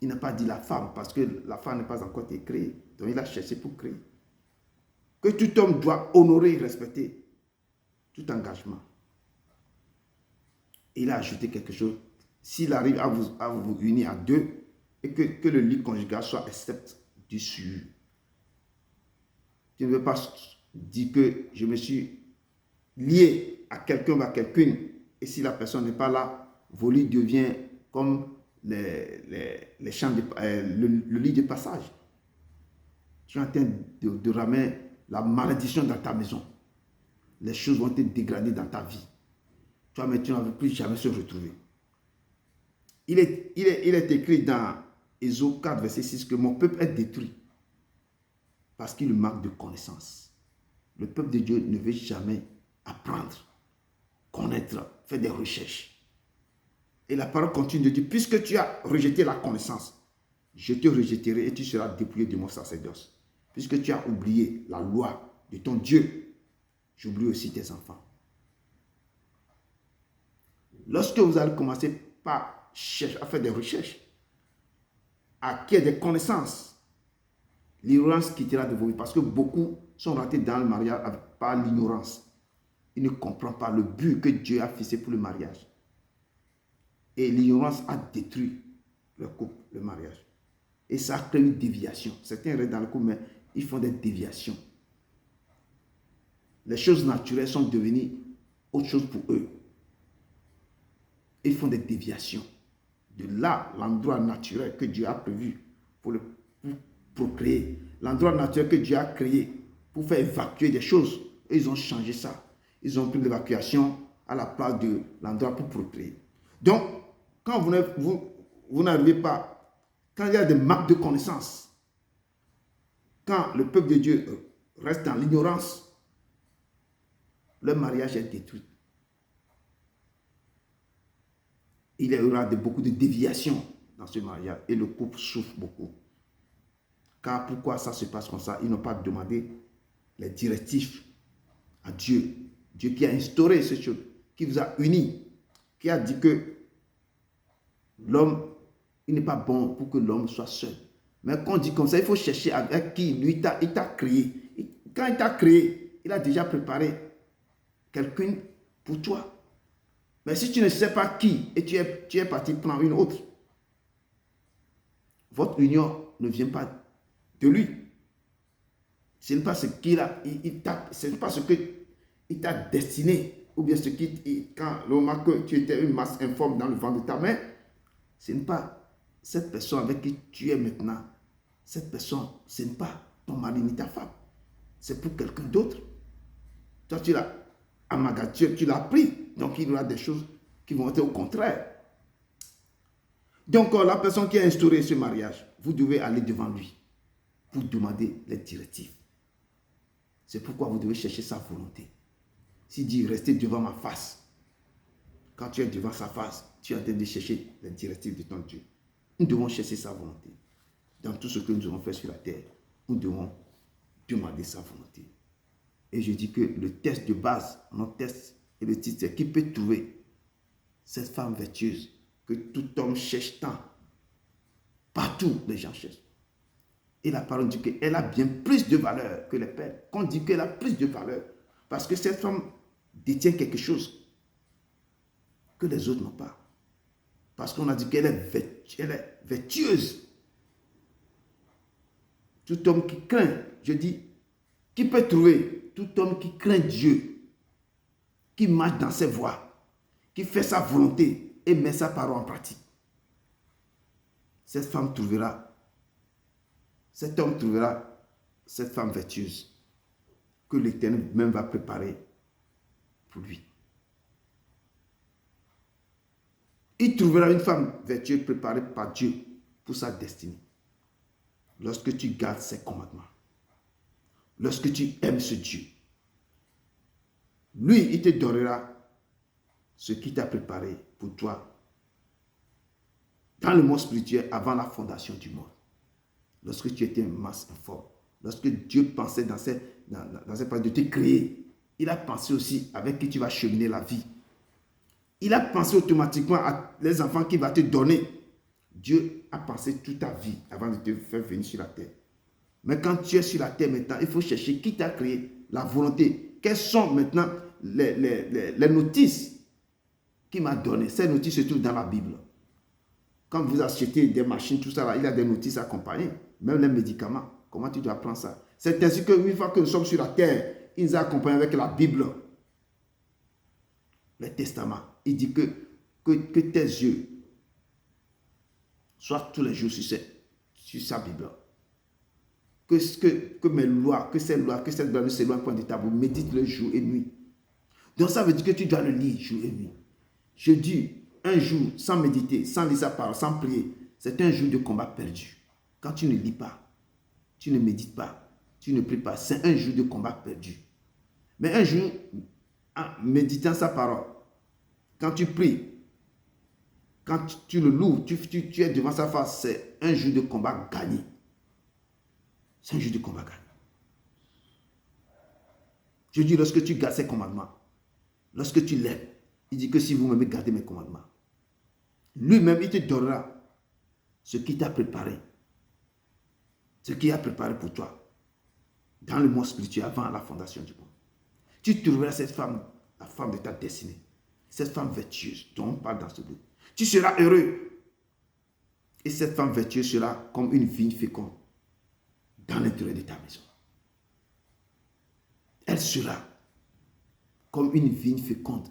S1: Il n'a pas dit la femme, parce que la femme n'est pas encore été créée. Donc il a cherché pour créer. Que tout homme doit honorer et respecter tout engagement. Il a ajouté quelque chose. S'il arrive à vous unir à deux, et que le lit conjugal soit excepté du sur. Tu ne veux pas dire que je me suis lié à quelqu'un ou à quelqu'une, et si la personne n'est pas là, vos lits deviennent comme les champs le lit de passage. Tu es en train de ramener la malédiction dans ta maison. Les choses vont te dégrader dans ta vie. Toi, mais tu n'en veux plus jamais se retrouver. Il est écrit dans Ésode 4, verset 6 que mon peuple est détruit parce qu'il manque de connaissance. Le peuple de Dieu ne veut jamais apprendre, connaître, faire des recherches. Et la parole continue de dire, puisque tu as rejeté la connaissance, je te rejetterai et tu seras dépouillé de mon sacerdoce. Puisque tu as oublié la loi de ton Dieu, j'oublie aussi tes enfants. Lorsque vous allez commencer par chercher, à faire des recherches, à acquérir des connaissances, l'ignorance quittera de vos vies parce que beaucoup sont rentrés dans le mariage par l'ignorance. Ils ne comprennent pas le but que Dieu a fixé pour le mariage. Et l'ignorance a détruit le couple, le mariage. Et ça a créé une déviation. Certains restent dans le couple, mais ils font des déviations. Les choses naturelles sont devenues autre chose pour eux. Ils font des déviations. De là, l'endroit naturel que Dieu a prévu pour procréer, l'endroit naturel que Dieu a créé pour faire évacuer des choses, ils ont changé ça. Ils ont pris l'évacuation à la place de l'endroit pour procréer. Donc, quand vous n'arrivez pas, quand il y a des manques de connaissances, quand le peuple de Dieu reste dans l'ignorance, le mariage est détruit. Il y aura beaucoup de déviations dans ce mariage et le couple souffre beaucoup. Car pourquoi ça se passe comme ça? Ils n'ont pas demandé les directives à Dieu. Dieu qui a instauré ces choses, qui vous a unis, qui a dit que l'homme, il n'est pas bon pour que l'homme soit seul. Mais quand on dit comme ça, il faut chercher avec qui lui il t'a créé. Quand il t'a créé, il a déjà préparé quelqu'un pour toi. Mais si tu ne sais pas qui et tu es parti prendre une autre, votre union ne vient pas de lui. Ce n'est pas ce qu'il a, ce n'est pas ce qu'il t'a destiné, ou bien ce qui, quand le moment que tu étais une masse informe dans le ventre de ta mère, ce n'est pas cette personne avec qui tu es maintenant. Cette personne, ce n'est pas ton mari ni ta femme. C'est pour quelqu'un d'autre. Toi, tu l'as amagaté, tu l'as pris. Donc, il y aura des choses qui vont être au contraire. Donc, la personne qui a instauré ce mariage, vous devez aller devant lui pour demander les directives. C'est pourquoi vous devez chercher sa volonté. S'il dit, restez devant ma face, quand tu es devant sa face, tu es en train de chercher les directives de ton Dieu. Nous devons chercher sa volonté. Dans tout ce que nous devons faire sur la terre, nous devons demander sa volonté. Et je dis que le test de base, notre test et le titre, c'est qui peut trouver cette femme vertueuse que tout homme cherche tant. Partout, les gens cherchent. Et la parole dit qu'elle a bien plus de valeur que les pères. Qu'on dit qu'elle a plus de valeur. Parce que cette femme détient quelque chose que les autres n'ont pas. Parce qu'on a dit qu'elle est vertueuse. Tout homme qui craint, je dis, qui peut trouver tout homme qui craint Dieu, qui marche dans ses voies, qui fait sa volonté et met sa parole en pratique. Cette femme trouvera, cet homme trouvera cette femme vertueuse que l'Éternel même va préparer pour lui. Il trouvera une femme vertueuse préparée par Dieu pour sa destinée. Lorsque tu gardes ses commandements, lorsque tu aimes ce Dieu, lui, il te donnera ce qu'il t'a préparé pour toi dans le monde spirituel avant la fondation du monde. Lorsque tu étais une masse informe, lorsque Dieu pensait dans ses paroles de te créer, il a pensé aussi avec qui tu vas cheminer la vie. Il a pensé automatiquement à les enfants qu'il va te donner. Dieu a pensé toute ta vie avant de te faire venir sur la terre. Mais quand tu es sur la terre maintenant, il faut chercher qui t'a créé, la volonté. Quelles sont maintenant les notices qu'il m'a données. Ces notices se trouvent dans la Bible. Quand vous achetez des machines, tout ça, là, il y a des notices accompagnées. Même les médicaments. Comment tu dois prendre ça? C'est ainsi qu'une fois que nous sommes sur la terre, il nous a accompagnés avec la Bible. Le testament. Il dit que tes yeux soient tous les jours sur sa Bible. Que mes lois, que cette loi ne s'éloigne point de ta bouche. Médite le jour et nuit. Donc ça veut dire que tu dois le lire jour et nuit. Je dis, un jour sans méditer, sans lire sa parole, sans prier, c'est un jour de combat perdu. Quand tu ne lis pas, tu ne médites pas, tu ne pries pas, c'est un jour de combat perdu. Mais un jour, en méditant sa parole, quand tu pries, quand tu le loues, tu es devant sa face, c'est un jour de combat gagné. C'est un jour de combat gagné. Je dis, lorsque tu gardes ses commandements, lorsque tu l'aimes, il dit que si vous m'aimez, gardez mes commandements. Lui-même, il te donnera ce qu'il t'a préparé. Ce qu'il a préparé pour toi. Dans le monde spirituel, avant la fondation du monde. Tu trouveras cette femme, la femme de ta destinée. Cette femme vertueuse dont on parle dans ce livre. Tu seras heureux. Et cette femme vertueuse sera comme une vigne féconde dans l'intérieur de ta maison. Elle sera comme une vigne féconde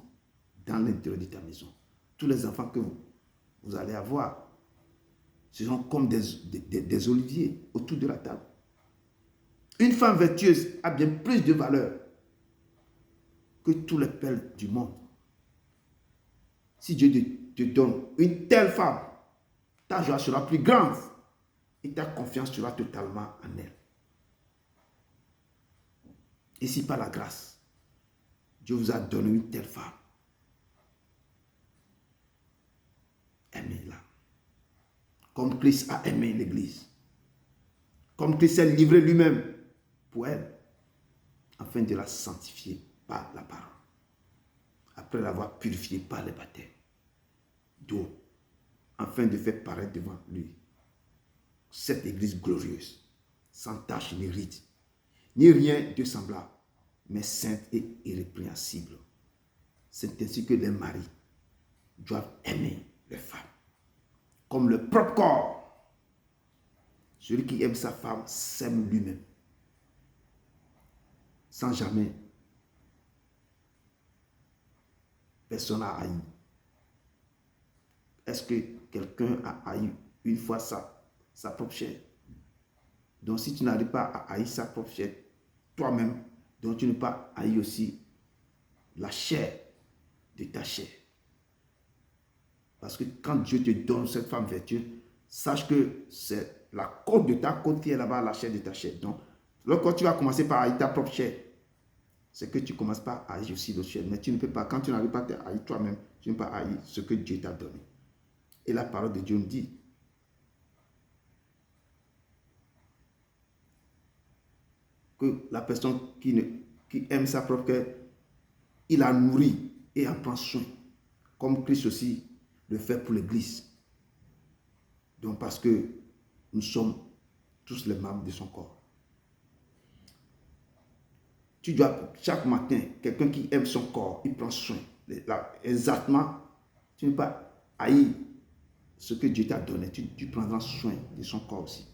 S1: dans l'intérieur de ta maison. Tous les enfants que vous allez avoir seront comme des oliviers autour de la table. Une femme vertueuse a bien plus de valeur que tous les perles du monde. Si Dieu te donne une telle femme, ta joie sera plus grande et ta confiance sera totalement en elle. Et si par la grâce, Dieu vous a donné une telle femme, aimez-la. Comme Christ a aimé l'Église. Comme Christ s'est livré lui-même pour elle, afin de la sanctifier par la parole. Après l'avoir purifiée par les baptêmes d'eau, afin de faire paraître devant lui cette Église glorieuse, sans tache ni ride, ni rien de semblable, mais sainte et irrépréhensible. C'est ainsi que les maris doivent aimer les femmes, comme le propre corps. Celui qui aime sa femme s'aime lui-même, sans jamais personne n'a haï. Est-ce que quelqu'un a haï une fois sa propre chair? Donc si tu n'arrives pas à haïr sa propre chair, toi-même, donc tu n'as pas haï aussi la chair de ta chair. Parce que quand Dieu te donne cette femme vertueuse, sache que c'est la côte de ta côte qui est là-bas, la chair de ta chair. Donc, quand tu vas commencer par haïr ta propre chair, c'est que tu commences par haïr aussi l'autre chair. Mais tu ne peux pas, quand tu n'arrives pas à haïr toi-même, tu ne peux pas haïr ce que Dieu t'a donné. Et la parole de Dieu nous dit que la personne qui aime sa propre chair, il la nourrit et en prend soin. Comme Christ aussi le fait pour l'Église. Donc parce que nous sommes tous les membres de son corps. Tu dois, chaque matin, quelqu'un qui aime son corps, il prend soin. Exactement, tu ne peux pas haïr ce que Dieu t'a donné. Tu prendras soin de son corps aussi.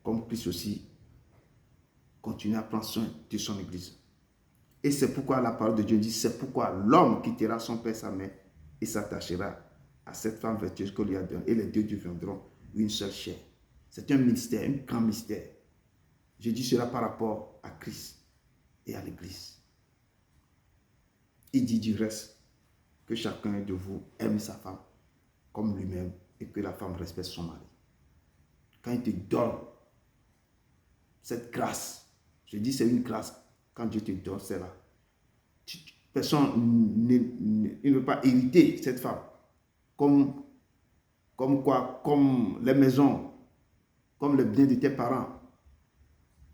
S1: Comme Christ aussi continue à prendre soin de son Église. Et c'est pourquoi la parole de Dieu dit, c'est pourquoi l'homme quittera son père, sa mère et s'attachera à cette femme vertueuse que lui a donnée. Et les deux deviendront une seule chair. C'est un mystère, un grand mystère. Je dis cela par rapport à Christ et à l'Église. Il dit du reste que chacun de vous aime sa femme comme lui-même et que la femme respecte son mari. Quand il te donne cette grâce, je dis c'est une grâce, quand Dieu te donne cela, personne ne veut pas hériter cette femme. Comme quoi, comme les maisons, comme le bien de tes parents.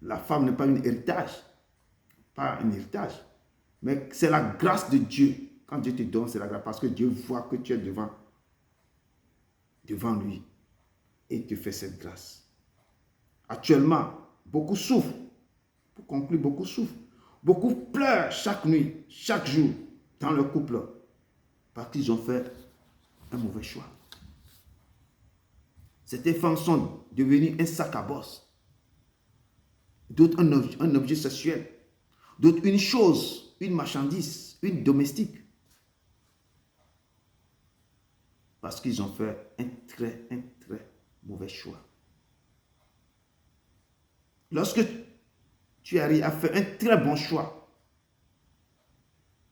S1: La femme n'est pas un héritage. Pas un héritage. Mais c'est la grâce de Dieu. Quand Dieu te donne, c'est la grâce. Parce que Dieu voit que tu es devant lui. Et te fait cette grâce. Actuellement, beaucoup souffrent. Pour conclure, beaucoup souffrent. Beaucoup pleurent chaque nuit, chaque jour, dans leur couple. Parce qu'ils ont fait un mauvais choix. Ces femmes sont devenues un sac à bosse. D'autres un objet sexuel. D'autres une chose, une marchandise, une domestique. Parce qu'ils ont fait un très mauvais choix. Lorsque tu arrives à faire un très bon choix,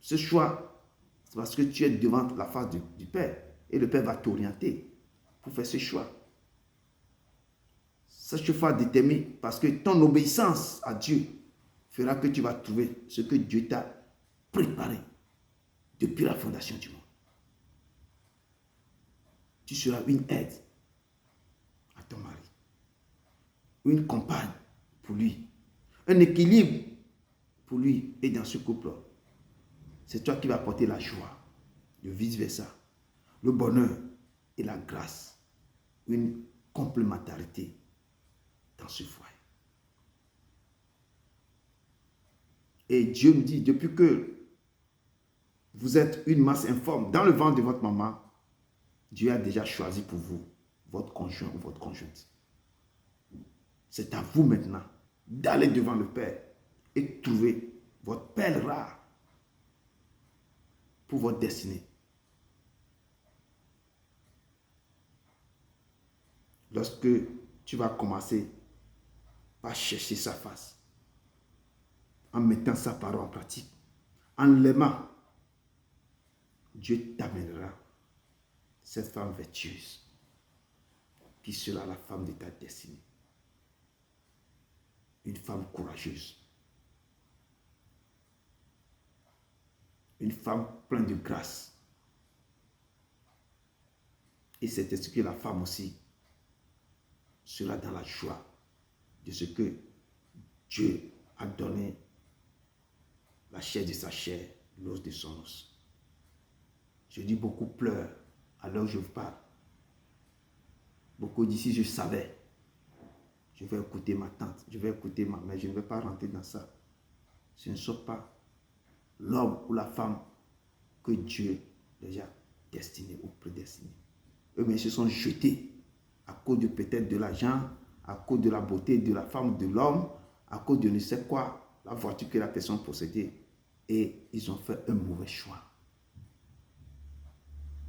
S1: ce choix, c'est parce que tu es devant la face du Père. Et le Père va t'orienter pour faire ce choix. Ce choix détermine parce que ton obéissance à Dieu fera que tu vas trouver ce que Dieu t'a préparé depuis la fondation du monde. Tu seras une aide à ton mari, une compagne pour lui, un équilibre pour lui et dans ce couple. C'est toi qui vas apporter la joie, de vice-versa, le bonheur et la grâce, une complémentarité dans ce foyer. Et Dieu me dit, depuis que vous êtes une masse informe dans le ventre de votre maman, Dieu a déjà choisi pour vous votre conjoint ou votre conjointe. C'est à vous maintenant d'aller devant le Père et trouver votre perle rare pour votre destinée. Lorsque tu vas commencer par chercher sa face, en mettant sa parole en pratique, en l'aimant, Dieu t'amènera cette femme vertueuse qui sera la femme de ta destinée. Une femme courageuse. Une femme pleine de grâce. Et c'est ainsi que la femme aussi sera dans la joie de ce que Dieu a donné, la chair de sa chair, l'os de son os. Je dis beaucoup pleurent alors que je vous parle. Beaucoup d'ici, je savais. Je vais écouter ma tante, je vais écouter ma mère, je ne vais pas rentrer dans ça. Ce ne sont pas l'homme ou la femme que Dieu déjà destiné ou prédestiné. Eux-mêmes se sont jetés à cause de peut-être de l'argent, à cause de la beauté de la femme, de l'homme, à cause de ne sais quoi, la voiture que la personne possédait. Et ils ont fait un mauvais choix.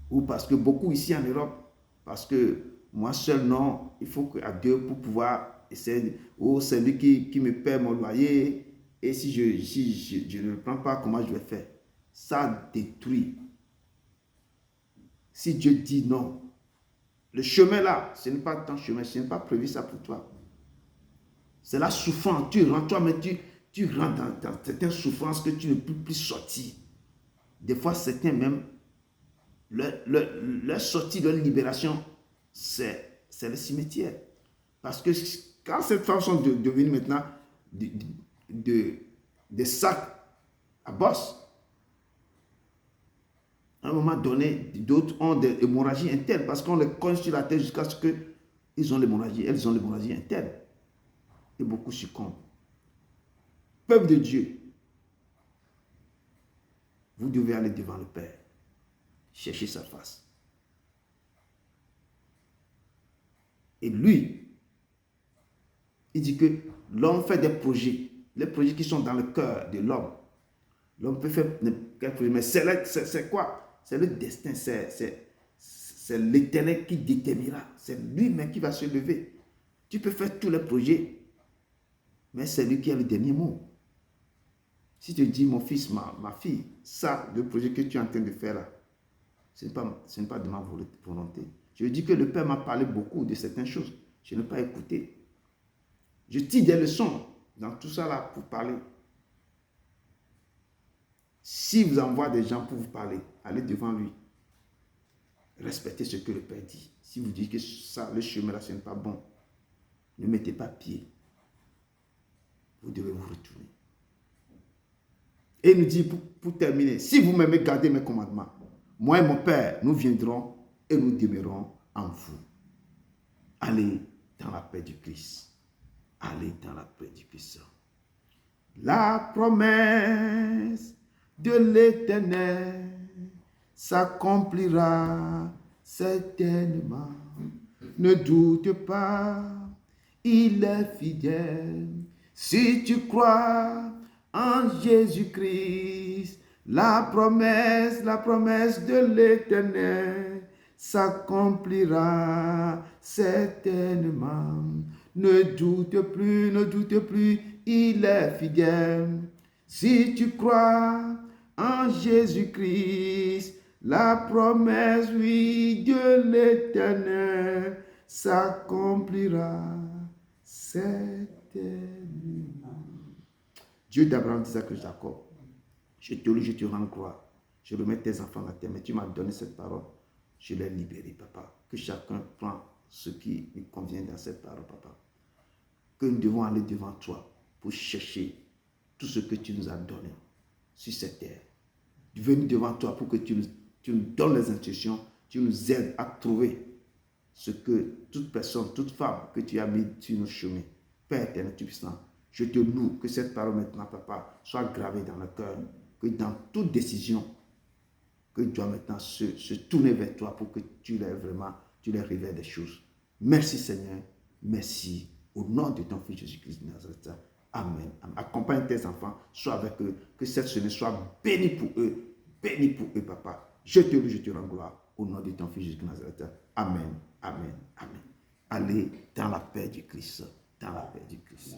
S1: Ou parce que beaucoup ici en Europe, parce que moi seul, non, il faut qu'à deux pour pouvoir essayer, ou c'est lui qui me paie mon loyer, et si je ne le prends pas, comment je vais faire? Ça détruit. Si Dieu dit non, le chemin là, ce n'est pas ton chemin, ce n'est pas prévu ça pour toi. C'est la souffrance, tu rentres, toi, mais tu rentres dans certaines souffrances que tu ne peux plus sortir. Des fois, certains même, leur sortie, leur libération, c'est le cimetière. Parce que quand ces femmes sont devenues maintenant des sacs à bosse, à un moment donné, d'autres ont des hémorragies internes parce qu'on les cogne sur la tête jusqu'à ce qu'ils ont l'hémorragie, elles ont l'hémorragie interne. Et beaucoup succombent. Peuple de Dieu, vous devez aller devant le Père, chercher sa face. Et lui, il dit que l'homme fait des projets, les projets qui sont dans le cœur de l'homme. L'homme peut faire quel projet, mais c'est quoi? C'est le destin, c'est l'Éternel qui déterminera. C'est lui-même qui va se lever. Tu peux faire tous les projets, mais c'est lui qui a le dernier mot. Si tu dis, mon fils, ma fille, ça, le projet que tu es en train de faire là, ce n'est pas de ma volonté. Je dis que le Père m'a parlé beaucoup de certaines choses. Je n'ai pas écouté. Je tire des leçons dans tout ça là pour parler. Si vous envoie des gens pour vous parler, allez devant lui. Respectez ce que le Père dit. Si vous dites que ça, le chemin là, ce n'est pas bon, ne mettez pas pied. Vous devez vous retourner. Et il nous dit, pour terminer, si vous m'aimez, gardez mes commandements. Moi et mon Père, nous viendrons et nous demeurerons en vous. Allez dans la paix du Christ. Allez dans la paix du Christ. La promesse de l'Éternel s'accomplira certainement. Ne doute pas, il est fidèle. Si tu crois en Jésus-Christ, la promesse de l'Éternel s'accomplira certainement. Ne doute plus, il est fidèle. Si tu crois en Jésus-Christ, la promesse, oui, de l'Éternel s'accomplira certainement. Dieu d'Abraham, d'Isaac et de Jacob, je te loue, je te rends gloire. Je remets tes enfants à terre, mais tu m'as donné cette parole. Je l'ai libérée, papa. Que chacun prend ce qui lui convient dans cette parole, papa. Que nous devons aller devant toi pour chercher tout ce que tu nous as donné sur cette terre. Venir devant toi pour que tu nous donnes les instructions, tu nous aides à trouver ce que toute personne, toute femme que tu as mis sur nos chemins. Père éternel, tout puissant, je te loue que cette parole maintenant, papa, soit gravée dans le cœur, que dans toute décision que doivent maintenant se tourner vers toi pour que tu les révèles des choses. Merci Seigneur, merci. Au nom de ton Fils Jésus-Christ de Nazareth. Amen. Accompagne tes enfants, sois avec eux, que cette semaine soit bénie pour eux, papa. Je te loue, je te rends gloire, au nom de ton Fils Jésus-Christ de Nazareth. Amen, amen, amen. Allez dans la paix du Christ, dans la paix du Christ.